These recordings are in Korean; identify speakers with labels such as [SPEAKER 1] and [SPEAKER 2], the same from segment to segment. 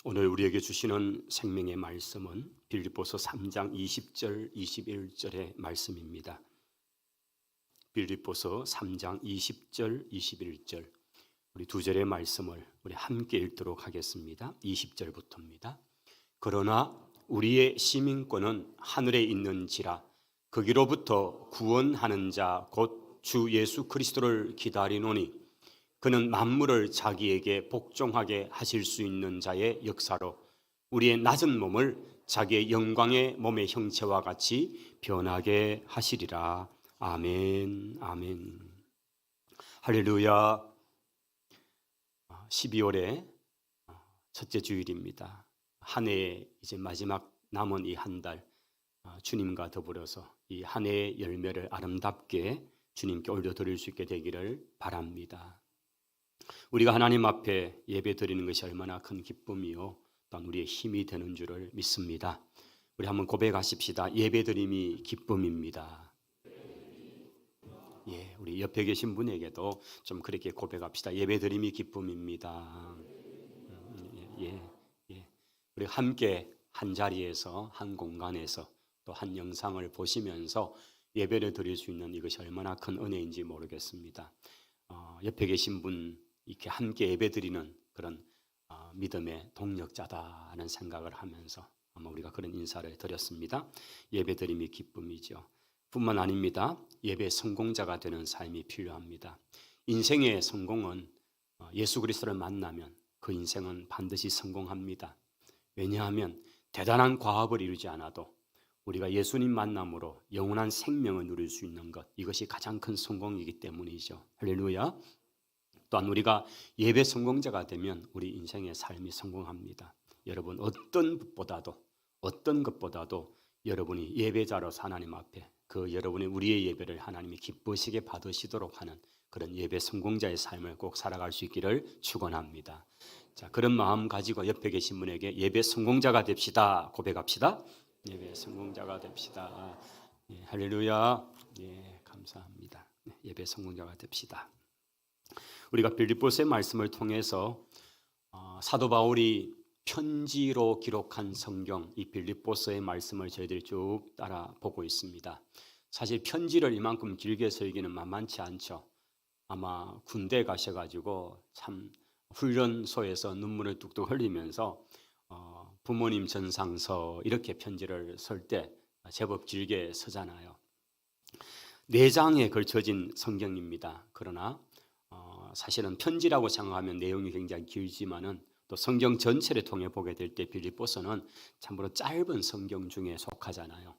[SPEAKER 1] 오늘 우리에게 주시는 생명의 말씀은 빌립보서 3장 20절 21절의 말씀입니다. 빌립보서 3장 20절 21절 우리 두 절의 말씀을 우리 함께 읽도록 하겠습니다. 20절부터입니다. 그러나 우리의 시민권은 하늘에 있는지라 거기로부터 구원하는 자 곧 주 예수 그리스도를 기다리노니 그는 만물을 자기에게 복종하게 하실 수 있는 자의 역사로 우리의 낮은 몸을 자기의 영광의 몸의 형체와 같이 변하게 하시리라. 아멘. 아멘. 할렐루야. 12월의 첫째 주일입니다. 한 해의 이제 마지막 남은 이 한 달 주님과 더불어서 이 한 해의 열매를 아름답게 주님께 올려드릴 수 있게 되기를 바랍니다. 우리가 하나님 앞에 예배 드리는 것이 얼마나 큰 기쁨이요 또한 우리의 힘이 되는 줄을 믿습니다. 우리 한번 고백하십시다. 예배 드림이 기쁨입니다. 예, 우리 옆에 계신 분에게도 좀 그렇게 고백합시다. 예배 드림이 기쁨입니다. 예, 예. 우리 함께 한 자리에서 한 공간에서 또 한 영상을 보시면서 예배를 드릴 수 있는 이것이 얼마나 큰 은혜인지 모르겠습니다. 옆에 계신 분 이렇게 함께 예배드리는 그런 믿음의 동력자다는 생각을 하면서 아마 우리가 그런 인사를 드렸습니다. 예배드림이 기쁨이죠. 뿐만 아닙니다. 예배 성공자가 되는 삶이 필요합니다. 인생의 성공은 예수 그리스도를 만나면 그 인생은 반드시 성공합니다. 왜냐하면 대단한 과업을 이루지 않아도 우리가 예수님 만남으로 영원한 생명을 누릴 수 있는 것, 이것이 가장 큰 성공이기 때문이죠. 할렐루야. 또한 우리가 예배 성공자가 되면 우리 인생의 삶이 성공합니다. 여러분 어떤 것보다도 여러분이 예배자로서 하나님 앞에 그 여러분이 우리의 예배를 하나님이 기쁘시게 받으시도록 하는 그런 예배 성공자의 삶을 꼭 살아갈 수 있기를 축원합니다. 자, 그런 마음 가지고 옆에 계신 분에게 예배 성공자가 됩시다. 고백합시다. 예배 성공자가 됩시다. 예, 할렐루야. 예, 감사합니다. 예배 성공자가 됩시다. 우리가 빌립보서의 말씀을 통해서 사도 바울이 편지로 기록한 성경, 이 빌립보서의 말씀을 저희들이 쭉 따라 보고 있습니다. 사실 편지를 이만큼 길게 쓰기는 만만치 않죠. 아마 군대 가셔가지고 참 훈련소에서 눈물을 뚝뚝 흘리면서 부모님 전상서 이렇게 편지를 쓸 때 제법 길게 쓰잖아요. 4장에 걸쳐진 성경입니다. 그러나 사실은 편지라고 생각하면 내용이 굉장히 길지만은 또 성경 전체를 통해 보게 될 때 빌립보서는 참으로 짧은 성경 중에 속하잖아요.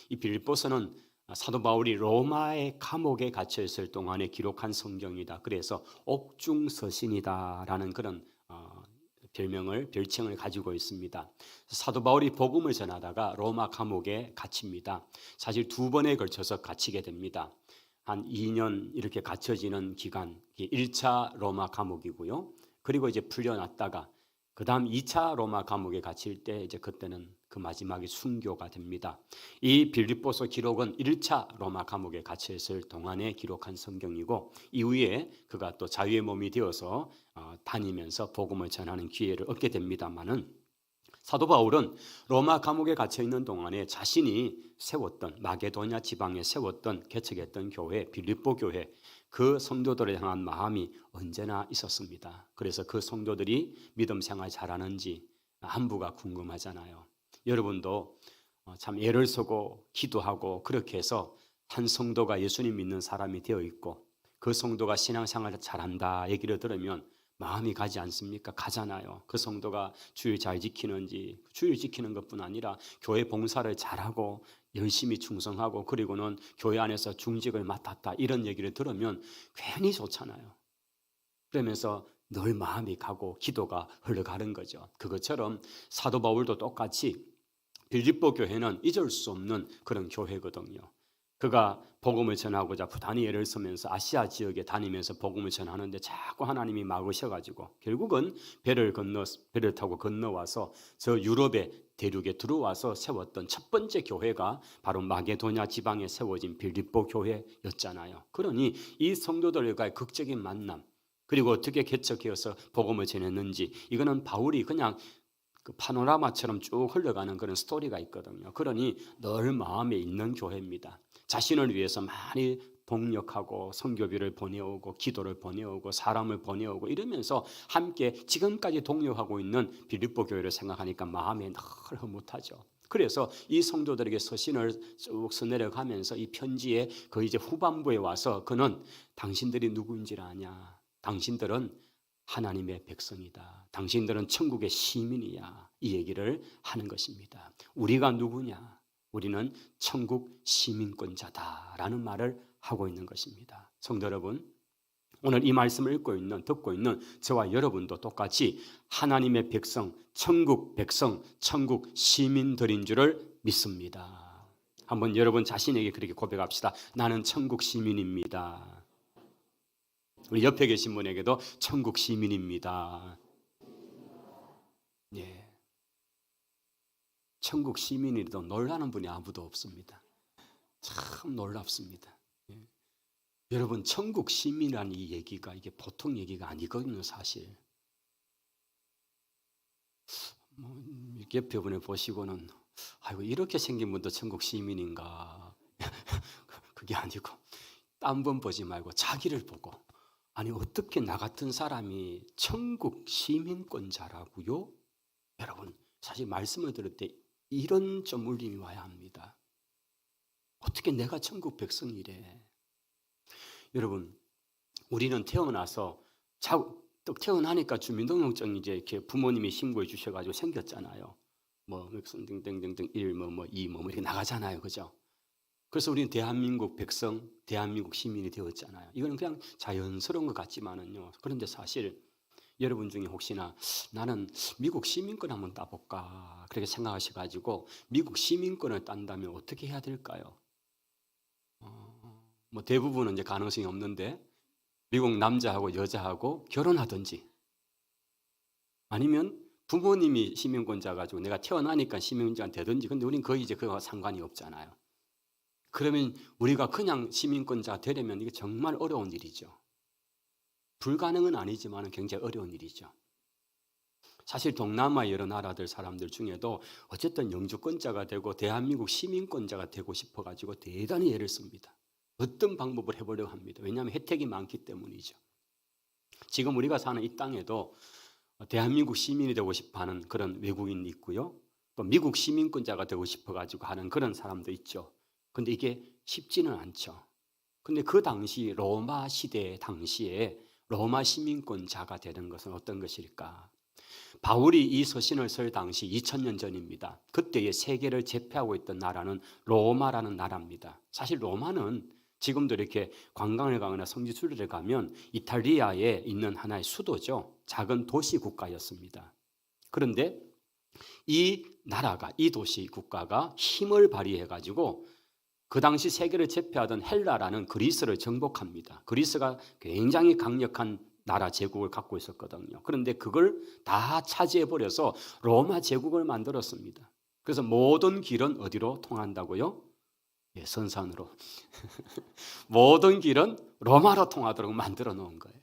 [SPEAKER 1] 이 빌립보서는 사도 바울이 로마의 감옥에 갇혀 있을 동안에 기록한 성경이다. 그래서 옥중서신이다라는 그런 별칭을 가지고 있습니다. 사도 바울이 복음을 전하다가 로마 감옥에 갇힙니다. 사실 2번에 걸쳐서 갇히게 됩니다. 한 2년 이렇게 갇혀지는 기간, 1차 로마 감옥이고요. 그리고 이제 풀려났다가 그 다음 2차 로마 감옥에 갇힐 때 이제 그때는 그 마지막이 순교가 됩니다. 이 빌립보서 기록은 1차 로마 감옥에 갇혀 있을 동안에 기록한 성경이고 이후에 그가 또 자유의 몸이 되어서 다니면서 복음을 전하는 기회를 얻게 됩니다만은 사도 바울은 로마 감옥에 갇혀 있는 동안에 자신이 세웠던 마게도냐 지방에 세웠던 개척했던 교회 빌립보 교회 그 성도들을 향한 마음이 언제나 있었습니다. 그래서 그 성도들이 믿음 생활 잘하는지 한부가 궁금하잖아요. 여러분도 참 애를 쓰고 기도하고 그렇게 해서 한 성도가 예수님 믿는 사람이 되어 있고 그 성도가 신앙생활을 잘한다 얘기를 들으면 마음이 가지 않습니까? 가잖아요. 그 성도가 주일 잘 지키는지, 주일 지키는 것뿐 아니라 교회 봉사를 잘하고 열심히 충성하고 그리고는 교회 안에서 중직을 맡았다 이런 얘기를 들으면 괜히 좋잖아요. 그러면서 늘 마음이 가고 기도가 흘러가는 거죠. 그것처럼 사도 바울도 똑같이 빌립보 교회는 잊을 수 없는 그런 교회거든요. 그가 복음을 전하고자 부단히 애를 쓰면서 아시아 지역에 다니면서 복음을 전하는데 자꾸 하나님이 막으셔가지고 결국은 배를 타고 건너와서 저 유럽의 대륙에 들어와서 세웠던 첫 번째 교회가 바로 마게도냐 지방에 세워진 빌립보 교회였잖아요. 그러니 이 성도들과의 극적인 만남 그리고 어떻게 개척해서 복음을 전했는지 이거는 바울이 그냥 그 파노라마처럼 쭉 흘러가는 그런 스토리가 있거든요. 그러니 늘 마음에 있는 교회입니다. 자신을 위해서 많이 동력하고 선교비를 보내오고 기도를 보내오고 사람을 보내오고 이러면서 함께 지금까지 동력하고 있는 빌립보 교회를 생각하니까 마음에 늘 흐뭇하죠. 그래서 이 성도들에게 서신을 쭉 써내려가면서 이 편지의 그 이제 후반부에 와서 그는 당신들이 누구인지를 아냐? 당신들은 하나님의 백성이다. 당신들은 천국의 시민이야. 이 얘기를 하는 것입니다. 우리가 누구냐? 우리는 천국 시민권자다라는 말을 하고 있는 것입니다. 성도 여러분, 오늘 이 말씀을 듣고 있는 저와 여러분도 똑같이 하나님의 백성, 천국 백성, 천국 시민들인 줄을 믿습니다. 한번 여러분 자신에게 그렇게 고백합시다. 나는 천국 시민입니다. 우리 옆에 계신 분에게도 천국 시민입니다. 예. 천국 시민이라도 놀라는 분이 아무도 없습니다. 참 놀랍습니다. 예. 여러분, 천국 시민이라는 이 얘기가 이게 보통 얘기가 아니거든요, 사실. 옆에 분을 보시고는 아이고 이렇게 생긴 분도 천국 시민인가? 그게 아니고 딴 분 보지 말고 자기를 보고 아니 어떻게 나 같은 사람이 천국 시민권자라고요? 여러분 사실 말씀을 들을 때 이런 좀 울림이 와야 합니다. 어떻게 내가 천국 백성이래? 여러분 우리는 태어나서 또 태어나니까 주민등록증이 이제 이렇게 부모님이 신고해 주셔가지고 생겼잖아요. 뭐 등등등등 1, 뭐 2, 뭐 이렇게 나가잖아요, 그죠? 그래서 우리는 대한민국 백성, 대한민국 시민이 되었잖아요. 이거는 그냥 자연스러운 것 같지만은요. 그런데 사실 여러분 중에 혹시나 나는 미국 시민권 한번 따볼까 그렇게 생각하셔가지고 미국 시민권을 딴다면 어떻게 해야 될까요? 뭐 대부분은 이제 가능성이 없는데 미국 남자하고 여자하고 결혼하든지 아니면 부모님이 시민권자 가지고 내가 태어나니까 시민권자가 되든지 근데 우리는 거의 이제 그거와 상관이 없잖아요. 그러면 우리가 그냥 시민권자 되려면 이게 정말 어려운 일이죠. 불가능은 아니지만 굉장히 어려운 일이죠. 사실 동남아 여러 나라들 사람들 중에도 어쨌든 영주권자가 되고 대한민국 시민권자가 되고 싶어가지고 대단히 애를 씁니다. 어떤 방법을 해보려고 합니다. 왜냐하면 혜택이 많기 때문이죠. 지금 우리가 사는 이 땅에도 대한민국 시민이 되고 싶어하는 그런 외국인이 있고요. 또 미국 시민권자가 되고 싶어가지고 하는 그런 사람도 있죠. 근데 이게 쉽지는 않죠. 근데 그 당시 로마 시대 당시에 로마 시민권자가 되는 것은 어떤 것일까? 바울이 이 서신을 쓸 당시 2000년 전입니다. 그때의 세계를 제패하고 있던 나라는 로마라는 나라입니다. 사실 로마는 지금도 이렇게 관광을 가거나 성지 순례를 가면 이탈리아에 있는 하나의 수도죠. 작은 도시 국가였습니다. 그런데 이 나라가 이 도시 국가가 힘을 발휘해 가지고 그 당시 세계를 제패하던 헬라라는 그리스를 정복합니다. 그리스가 굉장히 강력한 나라 제국을 갖고 있었거든요. 그런데 그걸 다 차지해버려서 로마 제국을 만들었습니다. 그래서 모든 길은 어디로 통한다고요? 예, 선산으로. 모든 길은 로마로 통하도록 만들어 놓은 거예요.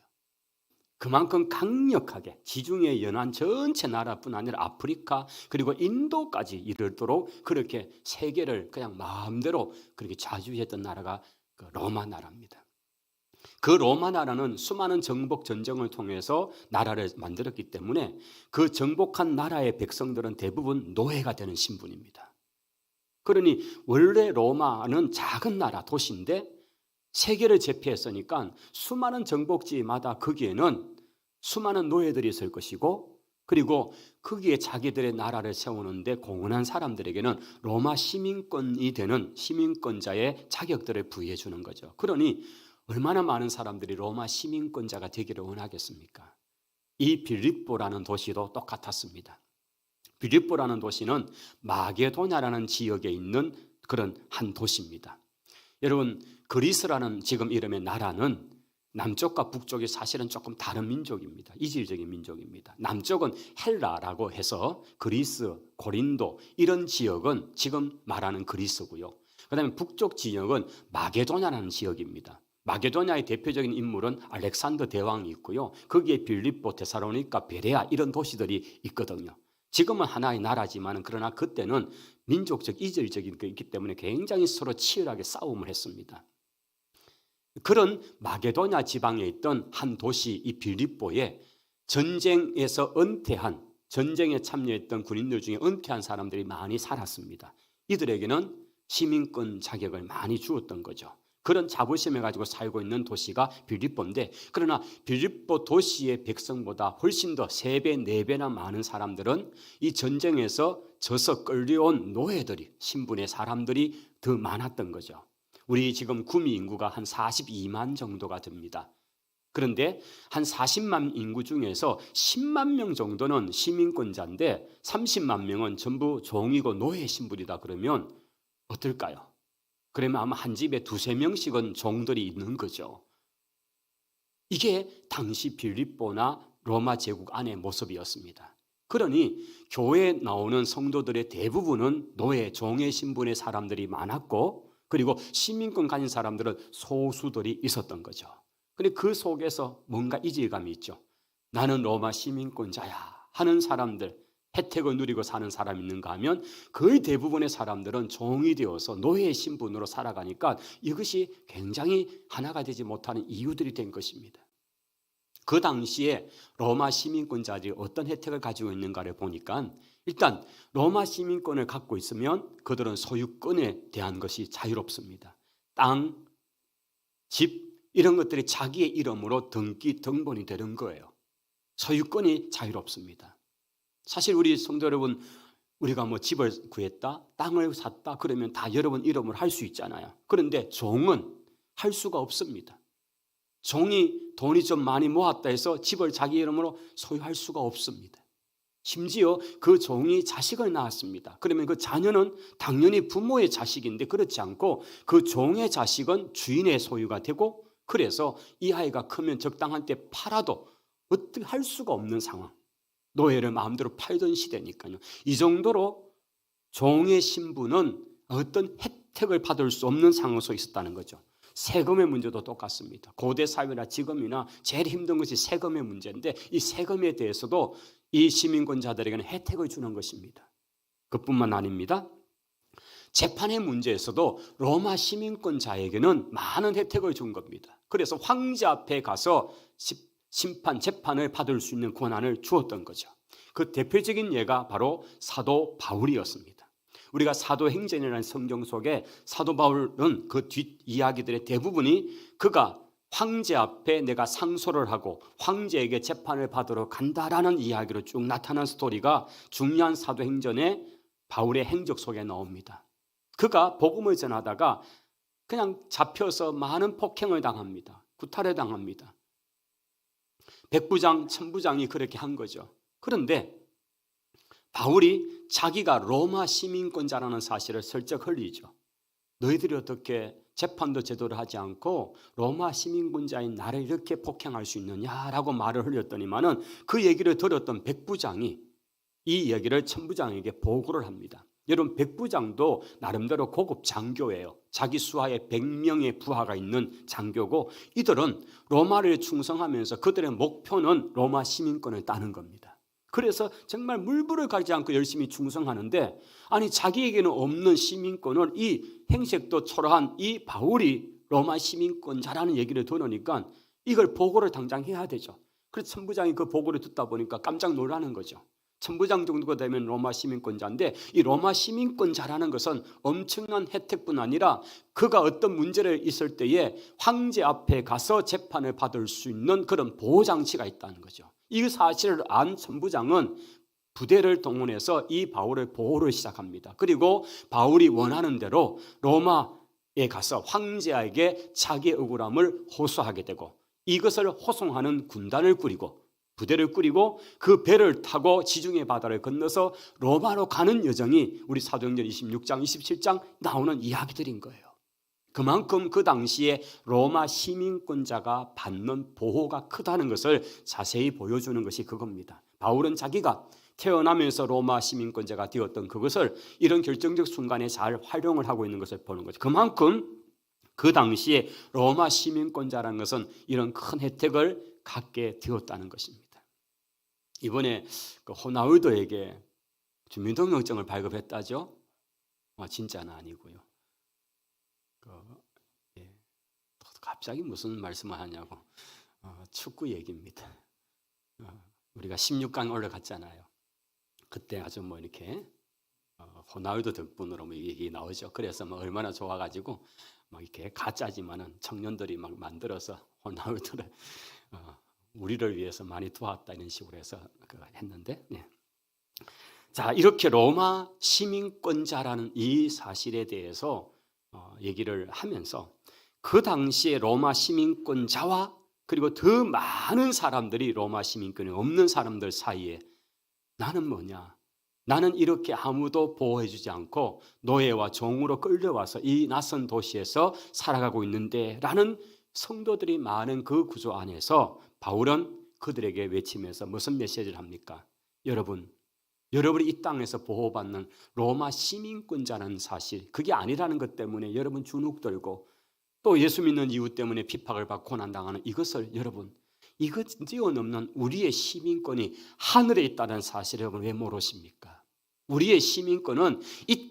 [SPEAKER 1] 그만큼 강력하게 지중해 연안 전체 나라뿐 아니라 아프리카 그리고 인도까지 이르도록 그렇게 세계를 그냥 마음대로 그렇게 좌지우지했던 나라가 그 로마 나라입니다. 그 로마 나라는 수많은 정복 전쟁을 통해서 나라를 만들었기 때문에 그 정복한 나라의 백성들은 대부분 노예가 되는 신분입니다. 그러니 원래 로마는 작은 나라 도시인데 세계를 제패했으니까 수많은 정복지마다 거기에는 수많은 노예들이 있을 것이고 그리고 거기에 자기들의 나라를 세우는데 공헌한 사람들에게는 로마 시민권이 되는 시민권자의 자격들을 부여해 주는 거죠. 그러니 얼마나 많은 사람들이 로마 시민권자가 되기를 원하겠습니까? 이 빌립보라는 도시도 똑같았습니다. 빌립보라는 도시는 마게도냐라는 지역에 있는 그런 한 도시입니다. 여러분 그리스라는 지금 이름의 나라는 남쪽과 북쪽이 사실은 조금 다른 민족입니다. 이질적인 민족입니다. 남쪽은 헬라라고 해서 그리스, 고린도 이런 지역은 지금 말하는 그리스고요. 그다음에 북쪽 지역은 마게도냐라는 지역입니다. 마게도냐의 대표적인 인물은 알렉산더 대왕이 있고요. 거기에 빌립보, 데살로니가, 베레아 이런 도시들이 있거든요. 지금은 하나의 나라지만 그러나 그때는 민족적 이질적인 게 있기 때문에 굉장히 서로 치열하게 싸움을 했습니다. 그런 마게도냐 지방에 있던 한 도시 이 빌립보에 전쟁에서 은퇴한, 전쟁에 참여했던 군인들 중에 은퇴한 사람들이 많이 살았습니다. 이들에게는 시민권 자격을 많이 주었던 거죠. 그런 자부심을 가지고 살고 있는 도시가 빌립보인데, 그러나 빌립보 도시의 백성보다 훨씬 더 3배, 4배나 많은 사람들은 이 전쟁에서 져서 끌려온 노예들이, 신분의 사람들이 더 많았던 거죠. 우리 지금 구미 인구가 한 42만 정도가 됩니다. 그런데 한 40만 인구 중에서 10만 명 정도는 시민권자인데 30만 명은 전부 종이고 노예 신분이다 그러면 어떨까요? 그러면 아마 한 집에 2-3명씩은 종들이 있는 거죠. 이게 당시 빌립보나 로마 제국 안의 모습이었습니다. 그러니 교회에 나오는 성도들의 대부분은 노예, 종의 신분의 사람들이 많았고, 그리고 시민권 가진 사람들은 소수들이 있었던 거죠. 그런데 그 속에서 뭔가 이질감이 있죠. 나는 로마 시민권자야 하는 사람들, 혜택을 누리고 사는 사람이 있는가 하면 거의 대부분의 사람들은 종이 되어서 노예의 신분으로 살아가니까 이것이 굉장히 하나가 되지 못하는 이유들이 된 것입니다. 그 당시에 로마 시민권자들이 어떤 혜택을 가지고 있는가를 보니까, 일단 로마 시민권을 갖고 있으면 그들은 소유권에 대한 것이 자유롭습니다. 땅, 집 이런 것들이 자기의 이름으로 등기, 등본이 되는 거예요. 소유권이 자유롭습니다. 사실 우리 성도 여러분, 우리가 뭐 집을 구했다, 땅을 샀다 그러면 다 여러분 이름으로 할 수 있잖아요. 그런데 종은 할 수가 없습니다. 종이 돈이 좀 많이 모았다 해서 집을 자기 이름으로 소유할 수가 없습니다. 심지어 그 종이 자식을 낳았습니다. 그러면 그 자녀는 당연히 부모의 자식인데 그렇지 않고 그 종의 자식은 주인의 소유가 되고, 그래서 이 아이가 크면 적당한 때 팔아도 어떻게 할 수가 없는 상황. 노예를 마음대로 팔던 시대니까요. 이 정도로 종의 신분은 어떤 혜택을 받을 수 없는 상황에 있었다는 거죠. 세금의 문제도 똑같습니다. 고대 사회나 지금이나 제일 힘든 것이 세금의 문제인데, 이 세금에 대해서도 이 시민권자들에게는 혜택을 주는 것입니다. 그뿐만 아닙니다. 재판의 문제에서도 로마 시민권자에게는 많은 혜택을 준 겁니다. 그래서 황제 앞에 가서 심판, 재판을 받을 수 있는 권한을 주었던 거죠. 그 대표적인 예가 바로 사도 바울이었습니다. 우리가 사도행전이라는 성경 속에 사도 바울은 그 뒷이야기들의 대부분이 그가 황제 앞에 내가 상소를 하고 황제에게 재판을 받으러 간다라는 이야기로 쭉 나타난 스토리가 중요한 사도행전의 바울의 행적 속에 나옵니다. 그가 복음을 전하다가 그냥 잡혀서 많은 폭행을 당합니다. 구타를 당합니다. 백부장, 천부장이 그렇게 한 거죠. 그런데 바울이 자기가 로마 시민권자라는 사실을 슬쩍 흘리죠. 너희들이 어떻게 재판도 제대로 하지 않고 로마 시민권자인 나를 이렇게 폭행할 수 있느냐라고 말을 흘렸더니만은 그 얘기를 들었던 백부장이 이 얘기를 천부장에게 보고를 합니다. 여러분, 백부장도 나름대로 고급 장교예요. 자기 수하에 100명의 부하가 있는 장교고, 이들은 로마를 충성하면서 그들의 목표는 로마 시민권을 따는 겁니다. 그래서 정말 물불을 가리지 않고 열심히 충성하는데, 아니 자기에게는 없는 시민권을 이 행색도 초라한 이 바울이 로마 시민권자라는 얘기를 들으니까 이걸 보고를 당장 해야 되죠. 그래서 천부장이 그 보고를 듣다 보니까 깜짝 놀라는 거죠. 천부장 정도가 되면 로마 시민권자인데, 이 로마 시민권자라는 것은 엄청난 혜택뿐 아니라 그가 어떤 문제를 있을 때에 황제 앞에 가서 재판을 받을 수 있는 그런 보호장치가 있다는 거죠. 이 사실을 안 천부장은 부대를 동원해서 이 바울을 보호를 시작합니다. 그리고 바울이 원하는 대로 로마에 가서 황제에게 자기의 억울함을 호소하게 되고, 이것을 호송하는 군단을 꾸리고 부대를 꾸리고 그 배를 타고 지중해 바다를 건너서 로마로 가는 여정이 우리 사도행전 26장, 27장 나오는 이야기들인 거예요. 그만큼 그 당시에 로마 시민권자가 받는 보호가 크다는 것을 자세히 보여주는 것이 그겁니다. 바울은 자기가 태어나면서 로마 시민권자가 되었던 그것을 이런 결정적 순간에 잘 활용을 하고 있는 것을 보는 거죠. 그만큼 그 당시에 로마 시민권자라는 것은 이런 큰 혜택을 갖게 되었다는 것입니다. 이번에 그 호나우도에게 주민등록증을 발급했다죠? 진짜는 아니고요. 갑자기 무슨 말씀을 하냐고. 축구 얘기입니다. 우리가 16강 올라갔잖아요. 그때 아주 뭐 이렇게 호날두 덕분으로 뭐 이게 나오죠. 그래서 뭐 얼마나 좋아가지고 막 이렇게 가짜지만은 청년들이 막 만들어서 호날두를 우리를 위해서 많이 도왔다 이런 식으로 해서 했는데, 네. 자, 이렇게 로마 시민권자라는 이 사실에 대해서 얘기를 하면서 그 당시에 로마 시민권자와 그리고 더 많은 사람들이 로마 시민권이 없는 사람들 사이에 나는 뭐냐? 나는 이렇게 아무도 보호해주지 않고 노예와 종으로 끌려와서 이 낯선 도시에서 살아가고 있는데 라는 성도들이 많은 그 구조 안에서 바울은 그들에게 외치면서 무슨 메시지를 합니까? 여러분이 이 땅에서 보호받는 로마 시민권자라는 사실, 그게 아니라는 것 때문에 여러분 주눅들고 또 예수 믿는 이유 때문에 핍박을 받고 고난당하는 이것을 여러분, 이것 뛰어넘는 우리의 시민권이 하늘에 있다는 사실을 여러분 왜 모르십니까? 우리의 시민권은 이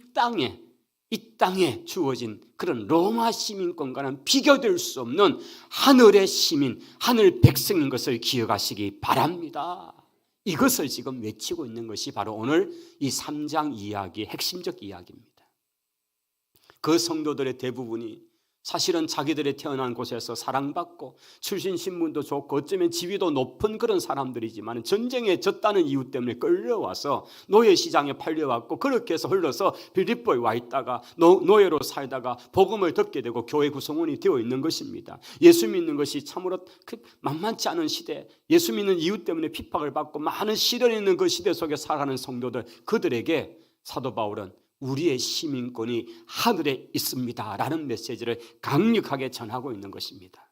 [SPEAKER 1] 땅에 주어진 그런 로마 시민권과는 비교될 수 없는 하늘의 시민, 하늘 백성인 것을 기억하시기 바랍니다. 이것을 지금 외치고 있는 것이 바로 오늘 이 3장 이야기의 핵심적 이야기입니다. 그 성도들의 대부분이 사실은 자기들이 태어난 곳에서 사랑받고 출신 신분도 좋고 어쩌면 지위도 높은 그런 사람들이지만 전쟁에 졌다는 이유 때문에 끌려와서 노예 시장에 팔려왔고 그렇게 해서 흘러서 빌립보에 와 있다가 노예로 살다가 복음을 듣게 되고 교회 구성원이 되어 있는 것입니다. 예수 믿는 것이 참으로 만만치 않은 시대, 예수 믿는 이유 때문에 핍박을 받고 많은 시련이 있는 그 시대 속에 살아가는 성도들, 그들에게 사도 바울은 우리의 시민권이 하늘에 있습니다 라는 메시지를 강력하게 전하고 있는 것입니다.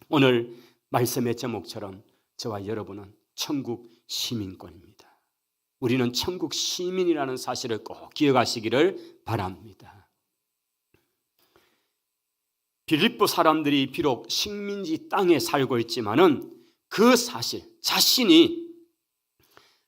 [SPEAKER 1] 오늘 말씀의 제목처럼 저와 여러분은 천국 시민권입니다. 우리는 천국 시민이라는 사실을 꼭 기억하시기를 바랍니다. 빌립보 사람들이 비록 식민지 땅에 살고 있지만은 그 사실 자신이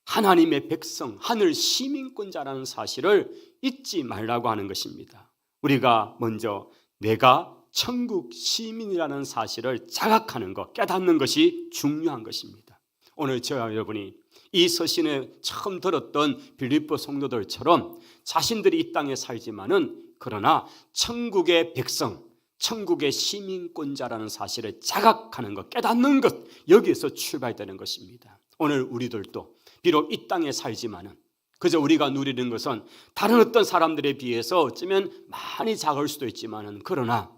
[SPEAKER 1] 하나님의 백성, 하늘 시민권자라는 사실을 잊지 말라고 하는 것입니다. 우리가 먼저 내가 천국 시민이라는 사실을 자각하는 것, 깨닫는 것이 중요한 것입니다. 오늘 저와 여러분이 이 서신에 처음 들었던 빌립보 성도들처럼 자신들이 이 땅에 살지만은 그러나 천국의 백성, 천국의 시민권자라는 사실을 자각하는 것, 깨닫는 것, 여기에서 출발되는 것입니다. 오늘 우리들도 비록 이 땅에 살지만은 그저 우리가 누리는 것은 다른 어떤 사람들에 비해서 어쩌면 많이 작을 수도 있지만은 그러나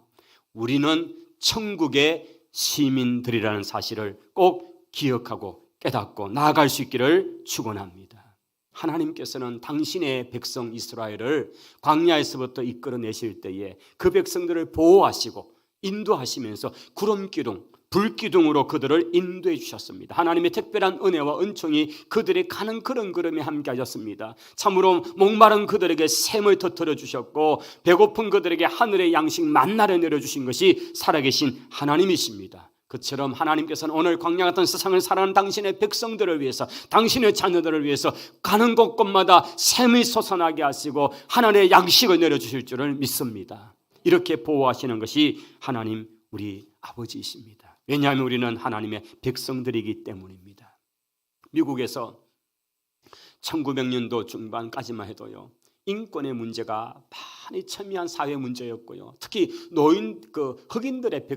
[SPEAKER 1] 우리는 천국의 시민들이라는 사실을 꼭 기억하고 깨닫고 나아갈 수 있기를 축원합니다. 하나님께서는 당신의 백성 이스라엘을 광야에서부터 이끌어내실 때에 그 백성들을 보호하시고 인도하시면서 구름기둥, 불기둥으로 그들을 인도해 주셨습니다. 하나님의 특별한 은혜와 은총이 그들이 가는 그런 걸음에 함께 하셨습니다. 참으로 목마른 그들에게 샘을 터뜨려 주셨고 배고픈 그들에게 하늘의 양식 만나를 내려주신 것이 살아계신 하나님이십니다. 그처럼 하나님께서는 오늘 광야 같은 세상을 살아가는 당신의 백성들을 위해서, 당신의 자녀들을 위해서 가는 곳곳마다 샘이 솟아나게 하시고 하늘의 양식을 내려주실 줄을 믿습니다. 이렇게 보호하시는 것이 하나님 우리 아버지이십니다. 왜냐하면 우리는 하나님의 백성들이기 때문입니다. 미국에서 1900년도 중반까지만 해도요, 인권의 문제가 많이 첨예한 사회 문제였고요. 특히 노인, 흑인들의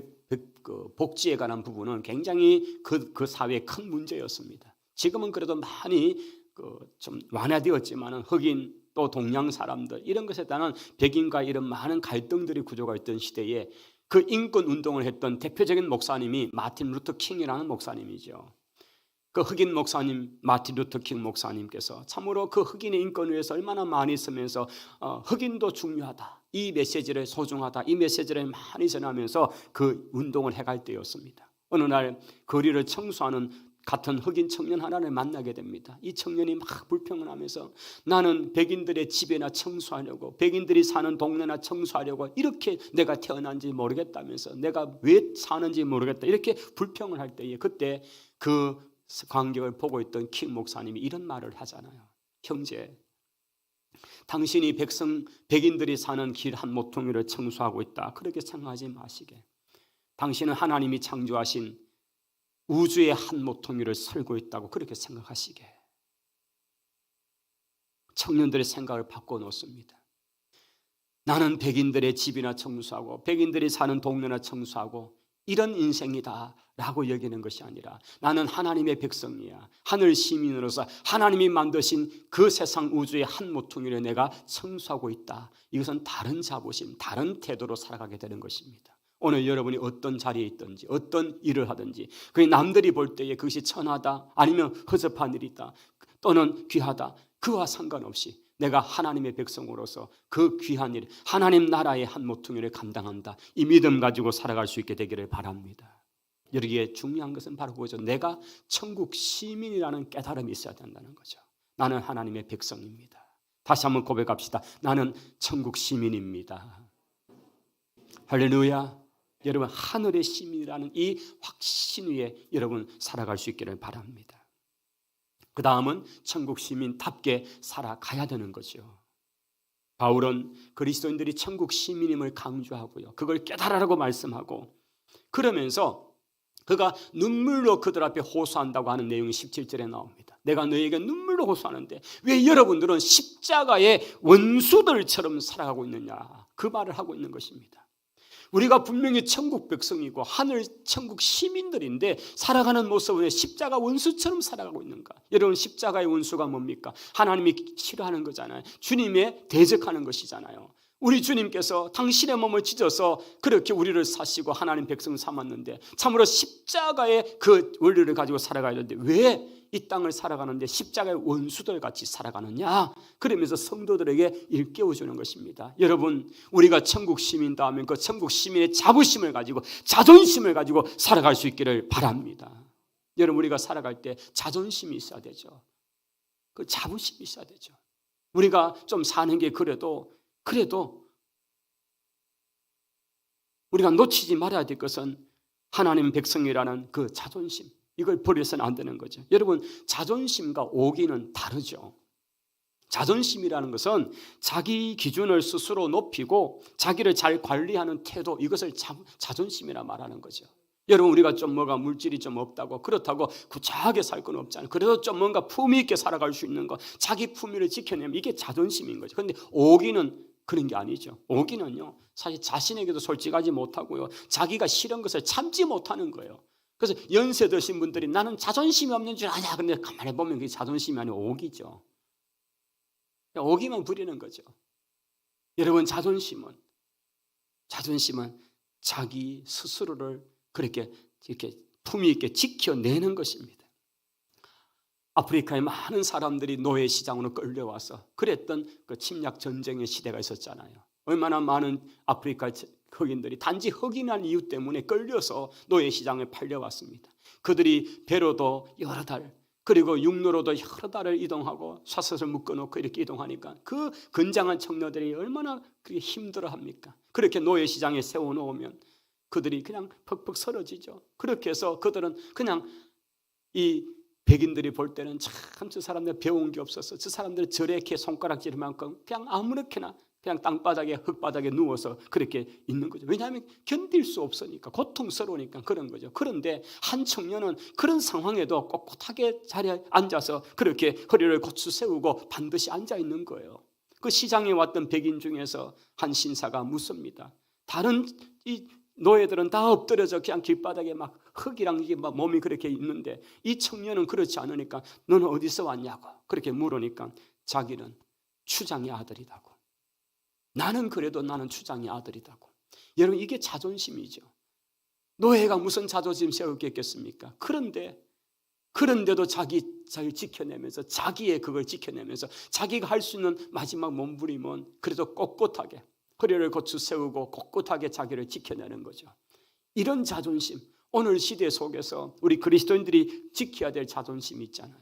[SPEAKER 1] 복지에 관한 부분은 굉장히 그 사회의 큰 문제였습니다. 지금은 그래도 많이 좀 완화되었지만 흑인 또 동양 사람들 이런 것에 따른 백인과 이런 많은 갈등들이 구조가 있던 시대에 그 인권 운동을 했던 대표적인 목사님이 마틴 루터 킹이라는 목사님이죠. 그 흑인 목사님 마틴 루터 킹 목사님께서 참으로 그 흑인의 인권을 위해서 얼마나 많이 쓰면서 흑인도 중요하다, 이 메시지를 소중하다, 이 메시지를 많이 전하면서 그 운동을 해갈 때였습니다. 어느 날 거리를 청소하는 같은 흑인 청년 하나를 만나게 됩니다. 이 청년이 막 불평을 하면서 나는 백인들의 집에나 청소하려고, 백인들이 사는 동네나 청소하려고 이렇게 내가 태어난지 모르겠다면서, 내가 왜 사는지 모르겠다 이렇게 불평을 할 때에 그때 그 광경을 보고 있던 킹 목사님이 이런 말을 하잖아요. 형제, 당신이 백인들이 사는 길 한 모퉁이를 청소하고 있다, 그렇게 생각하지 마시게. 당신은 하나님이 창조하신 우주의 한 모퉁이를 설고 있다고 그렇게 생각하시게. 청년들의 생각을 바꿔놓습니다. 나는 백인들의 집이나 청소하고 백인들이 사는 동네나 청소하고 이런 인생이다 라고 여기는 것이 아니라, 나는 하나님의 백성이야. 하늘 시민으로서 하나님이 만드신 그 세상 우주의 한 모퉁이를 내가 청소하고 있다. 이것은 다른 자부심, 다른 태도로 살아가게 되는 것입니다. 오늘 여러분이 어떤 자리에 있든지 어떤 일을 하든지, 그 남들이 볼 때에 그것이 천하다 아니면 허접한 일이다 또는 귀하다, 그와 상관없이 내가 하나님의 백성으로서 그 귀한 일, 하나님 나라의 한 모퉁이를 감당한다, 이 믿음 가지고 살아갈 수 있게 되기를 바랍니다. 여기에 중요한 것은 바로 그거죠. 내가 천국 시민이라는 깨달음이 있어야 된다는 거죠. 나는 하나님의 백성입니다. 다시 한번 고백합시다. 나는 천국 시민입니다. 할렐루야. 여러분, 하늘의 시민이라는 이 확신 위에 여러분 살아갈 수 있기를 바랍니다. 그 다음은 천국 시민답게 살아가야 되는 거죠. 바울은 그리스도인들이 천국 시민임을 강조하고요, 그걸 깨달으라고 말씀하고, 그러면서 그가 눈물로 그들 앞에 호소한다고 하는 내용이 17절에 나옵니다. 내가 너에게 눈물로 호소하는데 왜 여러분들은 십자가의 원수들처럼 살아가고 있느냐, 그 말을 하고 있는 것입니다. 우리가 분명히 천국 백성이고 하늘 천국 시민들인데 살아가는 모습은 십자가 원수처럼 살아가고 있는가? 여러분, 십자가의 원수가 뭡니까? 하나님이 싫어하는 거잖아요. 주님의 대적하는 것이잖아요. 우리 주님께서 당신의 몸을 찢어서 그렇게 우리를 사시고 하나님 백성 삼았는데 참으로 십자가의 그 원리를 가지고 살아가야 되는데 왜 이 땅을 살아가는데 십자가의 원수들 같이 살아가느냐? 그러면서 성도들에게 일깨워주는 것입니다. 여러분, 우리가 천국 시민다 하면 그 천국 시민의 자부심을 가지고 자존심을 가지고 살아갈 수 있기를 바랍니다. 여러분, 우리가 살아갈 때 자존심이 있어야 되죠. 그 자부심이 있어야 되죠. 우리가 좀 사는 게 그래도 우리가 놓치지 말아야 될 것은 하나님 백성이라는 그 자존심, 이걸 버려서는 안 되는 거죠. 여러분, 자존심과 오기는 다르죠. 자존심이라는 것은 자기 기준을 스스로 높이고 자기를 잘 관리하는 태도, 이것을 자존심이라 말하는 거죠. 여러분, 우리가 좀 뭐가 물질이 좀 없다고 그렇다고 구차하게 살 건 없잖아요. 그래도 좀 뭔가 품위 있게 살아갈 수 있는 것, 자기 품위를 지켜내면 이게 자존심인 거죠. 그런데 오기는 그런 게 아니죠. 오기는요, 사실 자신에게도 솔직하지 못하고요, 자기가 싫은 것을 참지 못하는 거예요. 그래서 연세 드신 분들이 나는 자존심이 없는 줄 아냐, 그런데 가만히 보면 그게 자존심이 아니고 오기죠. 오기만 부리는 거죠. 여러분, 자존심은 자기 스스로를 그렇게 이렇게 품위 있게 지켜내는 것입니다. 아프리카의 많은 사람들이 노예 시장으로 끌려와서 그랬던 그 침략 전쟁의 시대가 있었잖아요. 얼마나 많은 아프리카 흑인들이 단지 흑인한 이유 때문에 끌려서 노예 시장에 팔려왔습니다. 그들이 배로도 여러 달, 그리고 육로로도 여러 달을 이동하고 쇠섯을 묶어놓고 이렇게 이동하니까 그 건장한 청년들이 얼마나 그렇게 힘들어합니까? 그렇게 노예 시장에 세워놓으면 그들이 그냥 퍽퍽 쓰러지죠. 그렇게 해서 그들은 그냥 이 백인들이 볼 때는 참 저 사람들 배운 게 없어서 저 사람들 저렇게 손가락질 만큼 그냥 아무렇게나 그냥 땅바닥에 흙바닥에 누워서 그렇게 있는 거죠. 왜냐하면 견딜 수 없으니까, 고통스러우니까 그런 거죠. 그런데 한 청년은 그런 상황에도 꼿꼿하게 자리에 앉아서 그렇게 허리를 고추 세우고 반드시 앉아 있는 거예요. 그 시장에 왔던 백인 중에서 한 신사가 묻습니다. 다른 이 노예들은 다 엎드려져 그냥 길바닥에 막 흙이랑 이게 막 몸이 그렇게 있는데 이 청년은 그렇지 않으니까 너는 어디서 왔냐고 그렇게 물으니까 자기는 추장의 아들이라고. 나는 그래도 나는 추장의 아들이라고. 여러분, 이게 자존심이죠. 노예가 무슨 자존심 세우겠습니까? 그런데도 자기를 지켜내면서 자기의 그걸 지켜내면서 자기가 할 수 있는 마지막 몸부림은 그래도 꼿꼿하게 허리를 고추 세우고 꼿꼿하게 자기를 지켜내는 거죠. 이런 자존심, 오늘 시대 속에서 우리 그리스도인들이 지켜야 될 자존심이 있잖아요.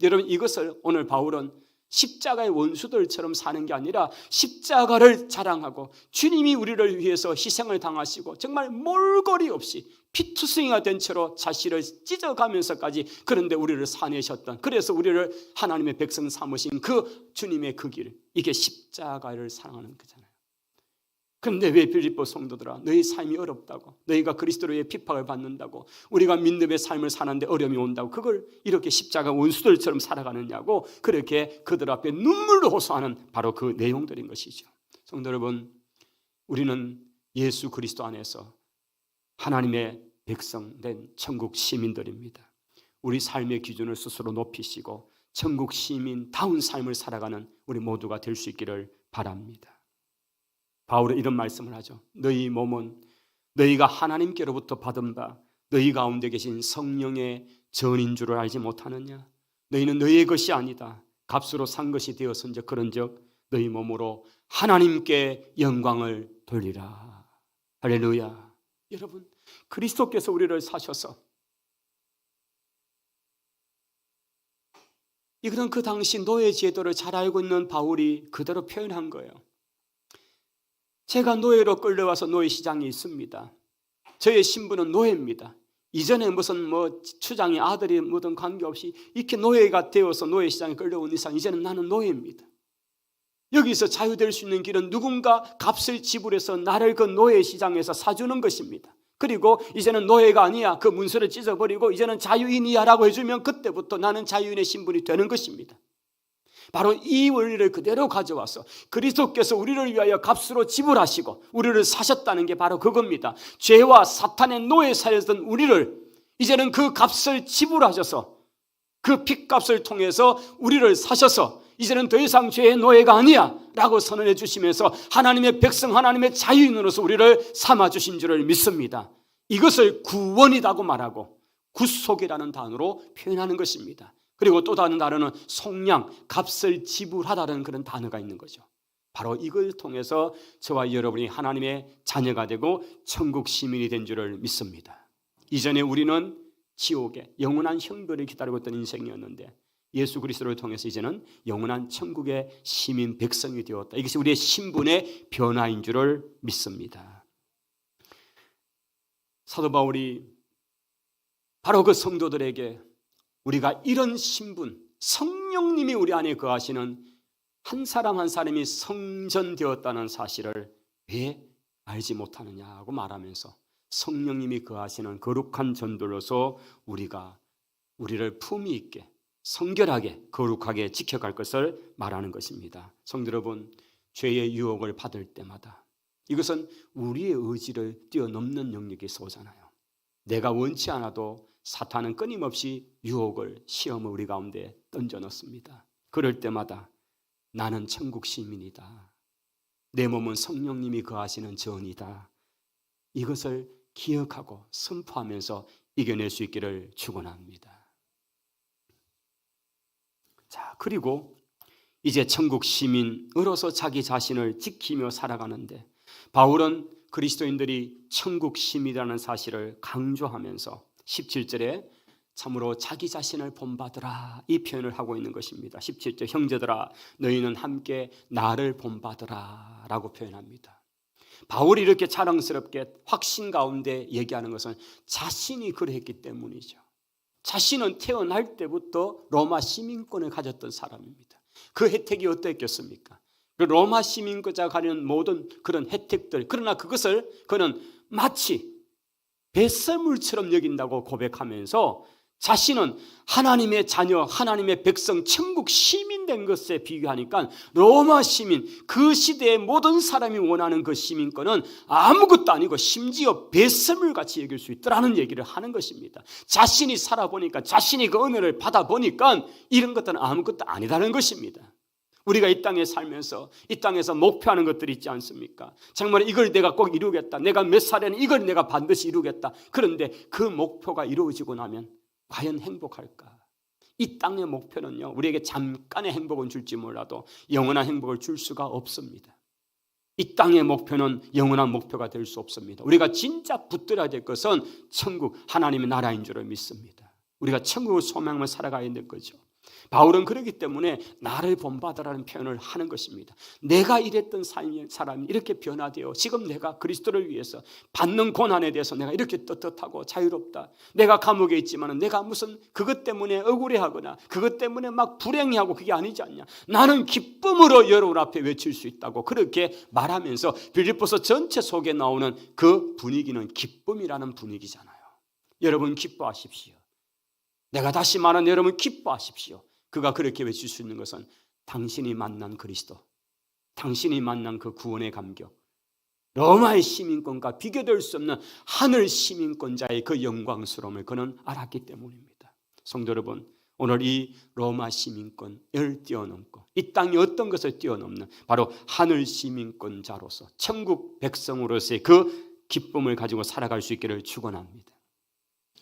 [SPEAKER 1] 여러분, 이것을 오늘 바울은 십자가의 원수들처럼 사는 게 아니라 십자가를 자랑하고 주님이 우리를 위해서 희생을 당하시고 정말 몰거리 없이 피투성이가 된 채로 자신을 찢어가면서까지 그런데 우리를 사내셨던, 그래서 우리를 하나님의 백성 삼으신 그 주님의 그 길, 이게 십자가를 사랑하는 거잖아요. 그런데 왜 빌립보 성도들아, 너희 삶이 어렵다고, 너희가 그리스도로 위해 핍박을 받는다고, 우리가 믿음의 삶을 사는데 어려움이 온다고 그걸 이렇게 십자가 원수들처럼 살아가느냐고 그렇게 그들 앞에 눈물로 호소하는 바로 그 내용들인 것이죠. 성도 여러분, 우리는 예수 그리스도 안에서 하나님의 백성된 천국 시민들입니다. 우리 삶의 기준을 스스로 높이시고 천국 시민다운 삶을 살아가는 우리 모두가 될 수 있기를 바랍니다. 바울은 이런 말씀을 하죠. 너희 몸은 너희가 하나님께로부터 받은 바 너희 가운데 계신 성령의 전인 줄을 알지 못하느냐? 너희는 너희의 것이 아니다. 값으로 산 것이 되었은즉 그런즉 너희 몸으로 하나님께 영광을 돌리라. 할렐루야. 여러분, 그리스도께서 우리를 사셔서, 이것은 그 당시 노예 제도를 잘 알고 있는 바울이 그대로 표현한 거예요. 제가 노예로 끌려와서 노예 시장에 있습니다. 저의 신분은 노예입니다. 이전에 무슨 추장의 아들이 뭐든 관계없이 이렇게 노예가 되어서 노예 시장에 끌려온 이상 이제는 나는 노예입니다. 여기서 자유될 수 있는 길은 누군가 값을 지불해서 나를 그 노예 시장에서 사주는 것입니다. 그리고 이제는 노예가 아니야, 그 문서를 찢어버리고 이제는 자유인이야 라고 해주면 그때부터 나는 자유인의 신분이 되는 것입니다. 바로 이 원리를 그대로 가져와서 그리스도께서 우리를 위하여 값으로 지불하시고 우리를 사셨다는 게 바로 그겁니다. 죄와 사탄의 노예 사였던 우리를 이제는 그 값을 지불하셔서 그 핏값을 통해서 우리를 사셔서 이제는 더 이상 죄의 노예가 아니야 라고 선언해 주시면서 하나님의 백성, 하나님의 자유인으로서 우리를 삼아주신 줄을 믿습니다. 이것을 구원이라고 말하고 구속이라는 단어로 표현하는 것입니다. 그리고 또 다른 단어는 속량, 값을 지불하다는 그런 단어가 있는 거죠. 바로 이걸 통해서 저와 여러분이 하나님의 자녀가 되고 천국 시민이 된 줄을 믿습니다. 이전에 우리는 지옥에 영원한 형벌을 기다리고 있던 인생이었는데 예수 그리스도를 통해서 이제는 영원한 천국의 시민 백성이 되었다. 이것이 우리의 신분의 변화인 줄을 믿습니다. 사도 바울이 바로 그 성도들에게 우리가 이런 신분, 성령님이 우리 안에 거하시는 한 사람 한 사람이 성전되었다는 사실을 왜 알지 못하느냐고 말하면서 성령님이 거하시는 거룩한 전도로서 우리를 품위 있게 성결하게 거룩하게 지켜갈 것을 말하는 것입니다. 성도 여러분, 죄의 유혹을 받을 때마다 이것은 우리의 의지를 뛰어넘는 영역에서 오잖아요. 내가 원치 않아도 사탄은 끊임없이 유혹을, 시험을 우리 가운데 던져 넣습니다. 그럴 때마다 나는 천국 시민이다. 내 몸은 성령님이 거하시는 전이다. 이것을 기억하고 선포하면서 이겨낼 수 있기를 축원합니다. 자, 그리고 이제 천국 시민으로서 자기 자신을 지키며 살아가는데 바울은 그리스도인들이 천국 시민이라는 사실을 강조하면서 17절에 참으로 자기 자신을 본받으라 이 표현을 하고 있는 것입니다. 17절 형제들아 너희는 함께 나를 본받으라 라고 표현합니다. 바울이 이렇게 자랑스럽게 확신 가운데 얘기하는 것은 자신이 그랬기 때문이죠. 자신은 태어날 때부터 로마 시민권을 가졌던 사람입니다. 그 혜택이 어땠겠습니까? 그 로마 시민권자가 가진 모든 그런 혜택들, 그러나 그것을 그는 마치 뱃사물처럼 여긴다고 고백하면서 자신은 하나님의 자녀, 하나님의 백성, 천국 시민 된 것에 비교하니까 로마 시민, 그 시대의 모든 사람이 원하는 그 시민권은 아무것도 아니고 심지어 뱃사물같이 여길 수 있다는 얘기를 하는 것입니다. 자신이 살아보니까, 자신이 그 은혜를 받아보니까 이런 것들은 아무것도 아니다는 것입니다. 우리가 이 땅에 살면서 이 땅에서 목표하는 것들이 있지 않습니까? 정말 이걸 내가 꼭 이루겠다. 내가 몇 살에는 이걸 내가 반드시 이루겠다. 그런데 그 목표가 이루어지고 나면 과연 행복할까? 이 땅의 목표는요, 우리에게 잠깐의 행복은 줄지 몰라도 영원한 행복을 줄 수가 없습니다. 이 땅의 목표는 영원한 목표가 될 수 없습니다. 우리가 진짜 붙들어야 될 것은 천국, 하나님의 나라인 줄을 믿습니다. 우리가 천국을 소망하며 살아가야 될 거죠. 바울은 그렇기 때문에 나를 본받으라는 표현을 하는 것입니다. 내가 이랬던 사람이 이렇게 변화되어 지금 내가 그리스도를 위해서 받는 고난에 대해서 내가 이렇게 떳떳하고 자유롭다. 내가 감옥에 있지만 내가 무슨 그것 때문에 억울해하거나 그것 때문에 막 불행해하고 그게 아니지 않냐. 나는 기쁨으로 여러분 앞에 외칠 수 있다고 그렇게 말하면서 빌립보서 전체 속에 나오는 그 분위기는 기쁨이라는 분위기잖아요. 여러분 기뻐하십시오. 내가 다시 말하는 여러분 기뻐하십시오. 그가 그렇게 외칠 수 있는 것은 당신이 만난 그리스도, 당신이 만난 그 구원의 감격, 로마의 시민권과 비교될 수 없는 하늘 시민권자의 그 영광스러움을 그는 알았기 때문입니다. 성도 여러분, 오늘 이 로마 시민권을 뛰어넘고 이 땅의 어떤 것을 뛰어넘는 바로 하늘 시민권자로서 천국 백성으로서의 그 기쁨을 가지고 살아갈 수 있기를 축원합니다.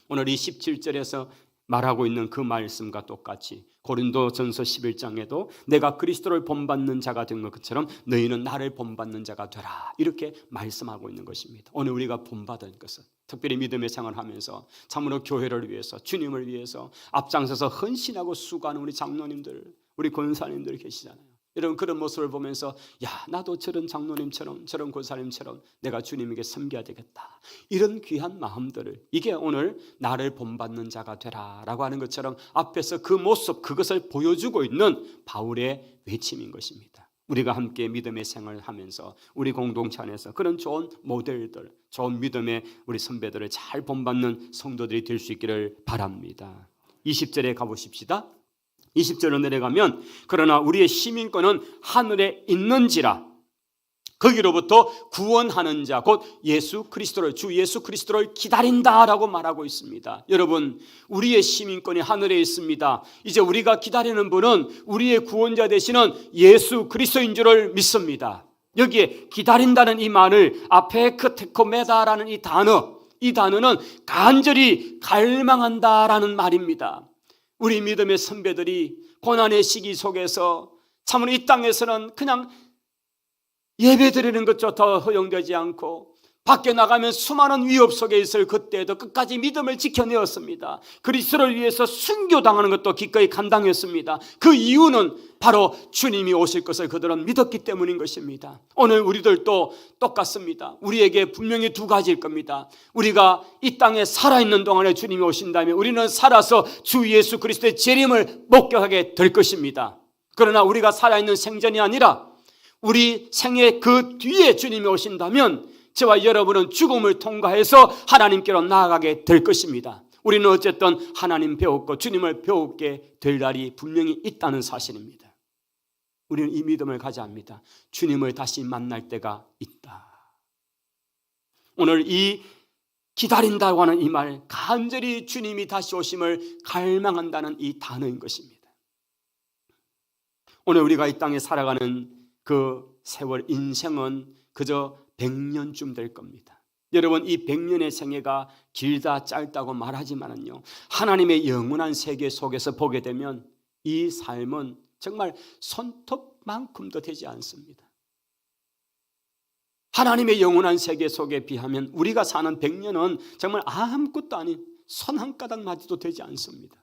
[SPEAKER 1] 오늘 이 17절에서 말하고 있는 그 말씀과 똑같이 고린도전서 11장에도 내가 그리스도를 본받는 자가 된 것처럼 너희는 나를 본받는 자가 되라 이렇게 말씀하고 있는 것입니다. 오늘 우리가 본받을 것은 특별히 믿음의 생활을 하면서 참으로 교회를 위해서 주님을 위해서 앞장서서 헌신하고 수고하는 우리 장로님들, 우리 권사님들 계시잖아요. 여러분 그런 모습을 보면서 야 나도 저런 장로님처럼 저런 권사님처럼 내가 주님에게 섬겨야 되겠다. 이런 귀한 마음들을 이게 오늘 나를 본받는 자가 되라 라고 하는 것처럼 앞에서 그 모습 그것을 보여주고 있는 바울의 외침인 것입니다. 우리가 함께 믿음의 생활을 하면서 우리 공동체 안에서 그런 좋은 모델들, 좋은 믿음의 우리 선배들을 잘 본받는 성도들이 될 수 있기를 바랍니다. 20절에 가보십시다. 20절로 내려가면 그러나 우리의 시민권은 하늘에 있는지라 거기로부터 구원하는 자 곧 예수 그리스도를 주 예수 그리스도를 기다린다라고 말하고 있습니다. 여러분 우리의 시민권이 하늘에 있습니다. 이제 우리가 기다리는 분은 우리의 구원자 되시는 예수 그리스도인 줄을 믿습니다. 여기에 기다린다는 이 말을 아페크테코메다라는 이 단어는 간절히 갈망한다라는 말입니다. 우리 믿음의 선배들이 고난의 시기 속에서 참으로 이 땅에서는 그냥 예배드리는 것조차 허용되지 않고 밖에 나가면 수많은 위협 속에 있을 그때에도 끝까지 믿음을 지켜내었습니다. 그리스도를 위해서 순교당하는 것도 기꺼이 감당했습니다. 그 이유는 바로 주님이 오실 것을 그들은 믿었기 때문인 것입니다. 오늘 우리들도 똑같습니다. 우리에게 분명히 두 가지일 겁니다. 우리가 이 땅에 살아있는 동안에 주님이 오신다면 우리는 살아서 주 예수 그리스도의 재림을 목격하게 될 것입니다. 그러나 우리가 살아있는 생전이 아니라 우리 생애 그 뒤에 주님이 오신다면 저와 여러분은 죽음을 통과해서 하나님께로 나아가게 될 것입니다. 우리는 어쨌든 하나님 배웠고 주님을 배우게 될 날이 분명히 있다는 사실입니다. 우리는 이 믿음을 가져야 합니다. 주님을 다시 만날 때가 있다. 오늘 이 기다린다고 하는 이 말, 간절히 주님이 다시 오심을 갈망한다는 이 단어인 것입니다. 오늘 우리가 이 땅에 살아가는 그 세월 인생은 그저 100년쯤 될 겁니다. 여러분 이 100년의 생애가 길다 짧다고 말하지만은요 하나님의 영원한 세계 속에서 보게 되면 이 삶은 정말 손톱만큼도 되지 않습니다. 하나님의 영원한 세계 속에 비하면 우리가 사는 100년은 정말 아무것도 아닌 손 한 가닥마디도 되지 않습니다.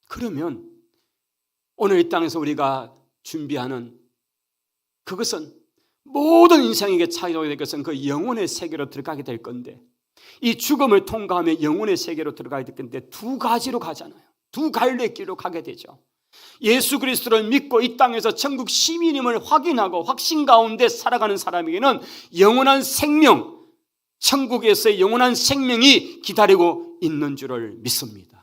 [SPEAKER 1] 그러면 오늘 이 땅에서 우리가 준비하는 그것은 모든 인생에게 차이되게 될 것은 그 영혼의 세계로 들어가게 될 건데 이 죽음을 통과하며 영혼의 세계로 들어가게 될 건데 두 가지로 가잖아요. 두 갈래 길로 가게 되죠. 예수 그리스도를 믿고 이 땅에서 천국 시민임을 확인하고 확신 가운데 살아가는 사람에게는 영원한 생명, 천국에서의 영원한 생명이 기다리고 있는 줄을 믿습니다.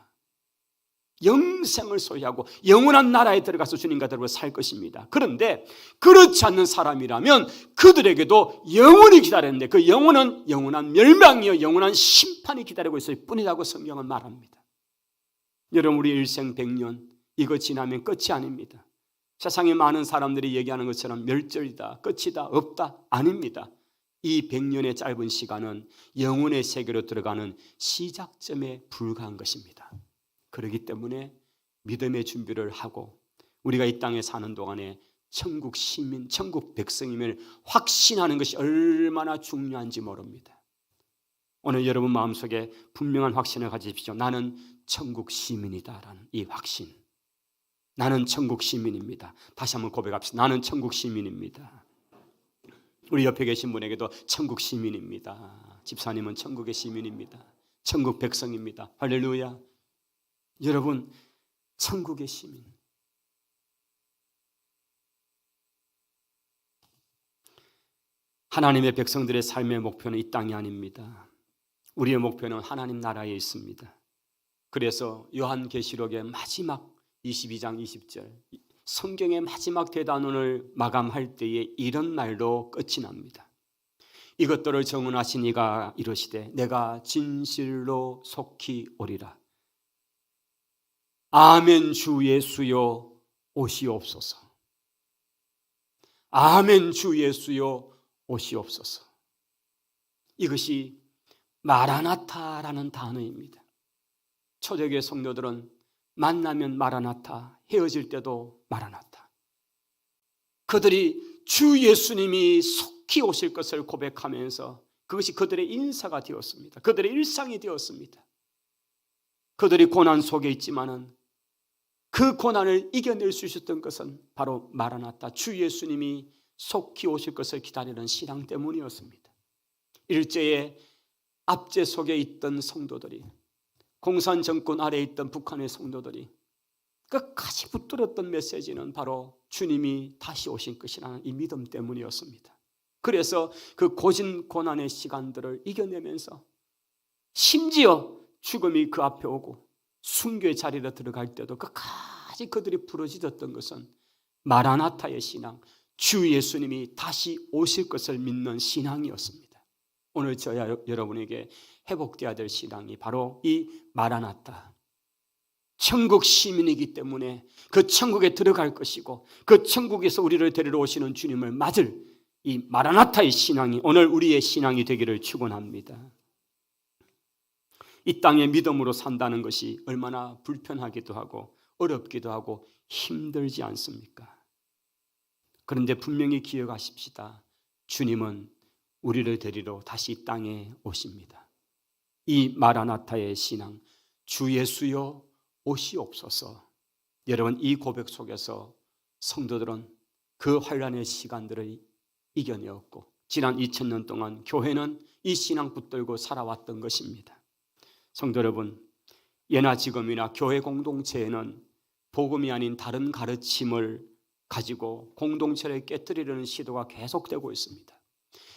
[SPEAKER 1] 영생을 소유하고 영원한 나라에 들어가서 주님과 더불어 살 것입니다. 그런데 그렇지 않는 사람이라면 그들에게도 영원히 기다리는데 그 영원은 영원한 멸망이요 영원한 심판이 기다리고 있을 뿐이라고 성경은 말합니다. 여러분 우리 일생 100년 이거 지나면 끝이 아닙니다. 세상에 많은 사람들이 얘기하는 것처럼 멸절이다, 끝이다, 없다 아닙니다. 이 100년의 짧은 시간은 영혼의 세계로 들어가는 시작점에 불과한 것입니다. 그렇기 때문에 믿음의 준비를 하고 우리가 이 땅에 사는 동안에 천국 시민, 천국 백성임을 확신하는 것이 얼마나 중요한지 모릅니다. 오늘 여러분 마음속에 분명한 확신을 가지십시오. 나는 천국 시민이다라는 이 확신. 나는 천국 시민입니다. 다시 한번 고백합시다. 나는 천국 시민입니다. 우리 옆에 계신 분에게도 천국 시민입니다. 집사님은 천국의 시민입니다. 천국 백성입니다. 할렐루야. 여러분 천국의 시민. 하나님의 백성들의 삶의 목표는 이 땅이 아닙니다. 우리의 목표는 하나님 나라에 있습니다. 그래서 요한계시록의 마지막 22장 20절 성경의 마지막 대단원을 마감할 때에 이런 말로 끝이 납니다. 이것들을 정언하신 이가 이르시되 내가 진실로 속히 오리라. 아멘 주 예수여 오시옵소서. 아멘 주 예수여 오시옵소서. 이것이 마라나타라는 단어입니다. 초대교회 성도들은 만나면 마라나타, 헤어질 때도 마라나타. 그들이 주 예수님이 속히 오실 것을 고백하면서 그것이 그들의 인사가 되었습니다. 그들의 일상이 되었습니다. 그들이 고난 속에 있지만은 그 고난을 이겨낼 수 있었던 것은 바로 마라나타, 주 예수님이 속히 오실 것을 기다리는 신앙 때문이었습니다. 일제의 압제 속에 있던 성도들이, 공산 정권 아래에 있던 북한의 성도들이 끝까지 붙들었던 메시지는 바로 주님이 다시 오신 것이라는 이 믿음 때문이었습니다. 그래서 그 고진 고난의 시간들을 이겨내면서 심지어 죽음이 그 앞에 오고 순교의 자리로 들어갈 때도 끝까지 그들이 부르짖었던 것은 마라나타의 신앙, 주 예수님이 다시 오실 것을 믿는 신앙이었습니다. 오늘 저와 여러분에게 회복되어야 될 신앙이 바로 이 마라나타, 천국 시민이기 때문에 그 천국에 들어갈 것이고 그 천국에서 우리를 데리러 오시는 주님을 맞을 이 마라나타의 신앙이 오늘 우리의 신앙이 되기를 축원합니다. 이 땅에 믿음으로 산다는 것이 얼마나 불편하기도 하고 어렵기도 하고 힘들지 않습니까? 그런데 분명히 기억하십시다. 주님은 우리를 데리러 다시 이 땅에 오십니다. 이 마라나타의 신앙, 주 예수여 오시옵소서. 여러분 이 고백 속에서 성도들은 그 환난의 시간들을 이겨내었고 지난 2000년 동안 교회는 이 신앙 붙들고 살아왔던 것입니다. 성도 여러분, 예나 지금이나 교회 공동체에는 복음이 아닌 다른 가르침을 가지고 공동체를 깨뜨리려는 시도가 계속되고 있습니다.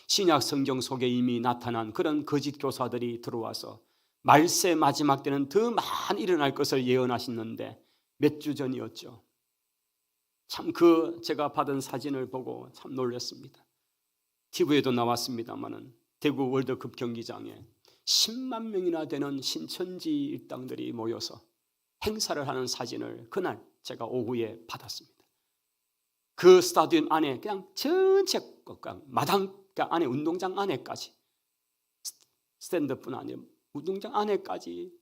[SPEAKER 1] 신약 성경 속에 이미 나타난 그런 거짓 교사들이 들어와서 말세 마지막 때는 더 많이 일어날 것을 예언하셨는데 몇 주 전이었죠. 참 제가 받은 사진을 보고 참 놀랐습니다. TV에도 나왔습니다마는 대구 월드컵 경기장에 10만 명이나 되는 신천지 일당들이 모여서 행사를 하는 사진을 그날 제가 오후에 받았습니다. 그 스타디움 안에 그냥 전체 마당 안에 운동장 안에까지 스탠드뿐 아니라 운동장 안에까지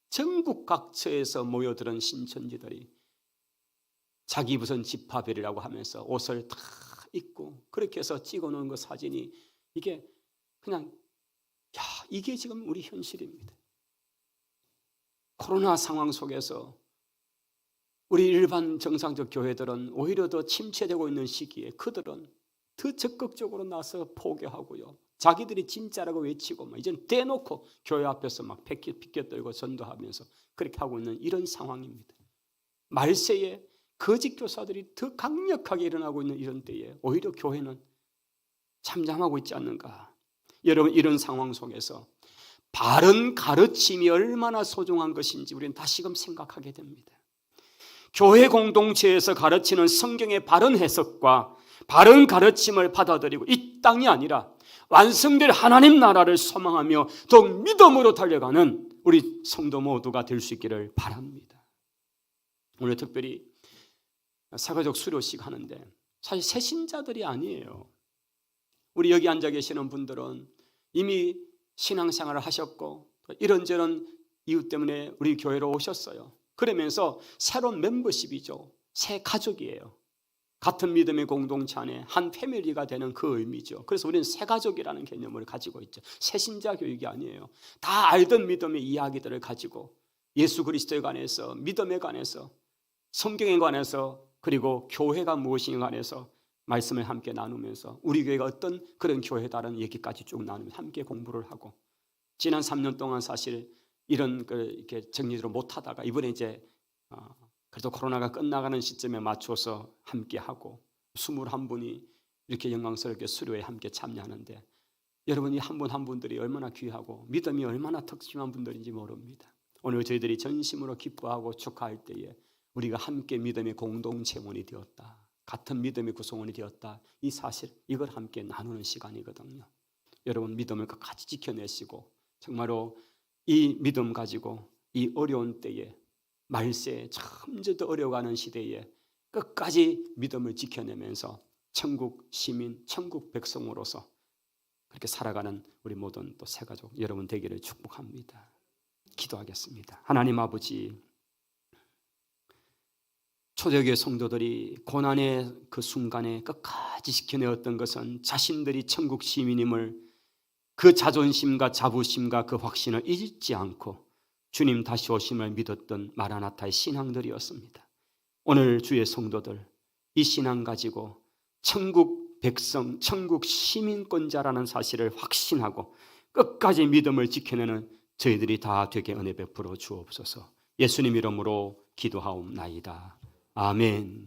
[SPEAKER 1] 전국 각처에서 모여들은 신천지들이 자기 무슨 집합이라고 하면서 옷을 다 입고 그렇게 해서 찍어놓은 그 사진이 이게 그냥 이게 지금 우리 현실입니다. 코로나 상황 속에서 우리 일반 정상적 교회들은 오히려 더 침체되고 있는 시기에 그들은 더 적극적으로 나서 포교하고요. 자기들이 진짜라고 외치고 이제는 대놓고 교회 앞에서 막 피켓 들고 전도하면서 그렇게 하고 있는 이런 상황입니다. 말세에 거짓 교사들이 더 강력하게 일어나고 있는 이런 때에 오히려 교회는 잠잠하고 있지 않는가. 여러분 이런 상황 속에서 바른 가르침이 얼마나 소중한 것인지 우리는 다시금 생각하게 됩니다. 교회 공동체에서 가르치는 성경의 바른 해석과 바른 가르침을 받아들이고 이 땅이 아니라 완성될 하나님 나라를 소망하며 더욱 믿음으로 달려가는 우리 성도 모두가 될 수 있기를 바랍니다. 오늘 특별히 사가족 수료식 하는데 사실 새신자들이 아니에요. 우리 여기 앉아 계시는 분들은 이미 신앙생활을 하셨고 이런저런 이유 때문에 우리 교회로 오셨어요. 그러면서 새로운 멤버십이죠. 새 가족이에요. 같은 믿음의 공동체 안에 한 패밀리가 되는 그 의미죠. 그래서 우리는 새가족이라는 개념을 가지고 있죠. 새신자 교육이 아니에요. 다 알던 믿음의 이야기들을 가지고 예수 그리스도에 관해서, 믿음에 관해서, 성경에 관해서, 그리고 교회가 무엇인가 관해서 말씀을 함께 나누면서 우리 교회가 어떤 그런 교회다라는 얘기까지 쭉 나누면서 함께 공부를 하고, 지난 3년 동안 사실 이런 이렇게 정리를 못하다가 이번에 이제 그래도 코로나가 끝나가는 시점에 맞춰서 함께 하고 21분이 이렇게 영광스럽게 수료에 함께 참여하는데, 여러분이 한 분 한 분들이 얼마나 귀하고 믿음이 얼마나 특심한 분들인지 모릅니다. 오늘 저희들이 전심으로 기뻐하고 축하할 때에 우리가 함께 믿음의 공동체원이 되었다, 같은 믿음의 구성원이 되었다, 이 사실, 이걸 함께 나누는 시간이거든요. 여러분 믿음을 끝까지 지켜내시고 정말로 이 믿음 가지고 이 어려운 때에, 말세에 점점 더 어려워가는 시대에 끝까지 믿음을 지켜내면서 천국 시민, 천국 백성으로서 그렇게 살아가는 우리 모든 또 새가족 여러분 되기를 축복합니다. 기도하겠습니다. 하나님 아버지, 초대교회 성도들이 고난의 그 순간에 끝까지 지켜내었던 것은 자신들이 천국 시민임을, 그 자존심과 자부심과 그 확신을 잊지 않고 주님 다시 오심을 믿었던 마라나타의 신앙들이었습니다. 오늘 주의 성도들 이 신앙 가지고 천국 백성, 천국 시민권자라는 사실을 확신하고 끝까지 믿음을 지켜내는 저희들이 다 되게 은혜 베풀어 주옵소서. 예수님 이름으로 기도하옵나이다. 아멘.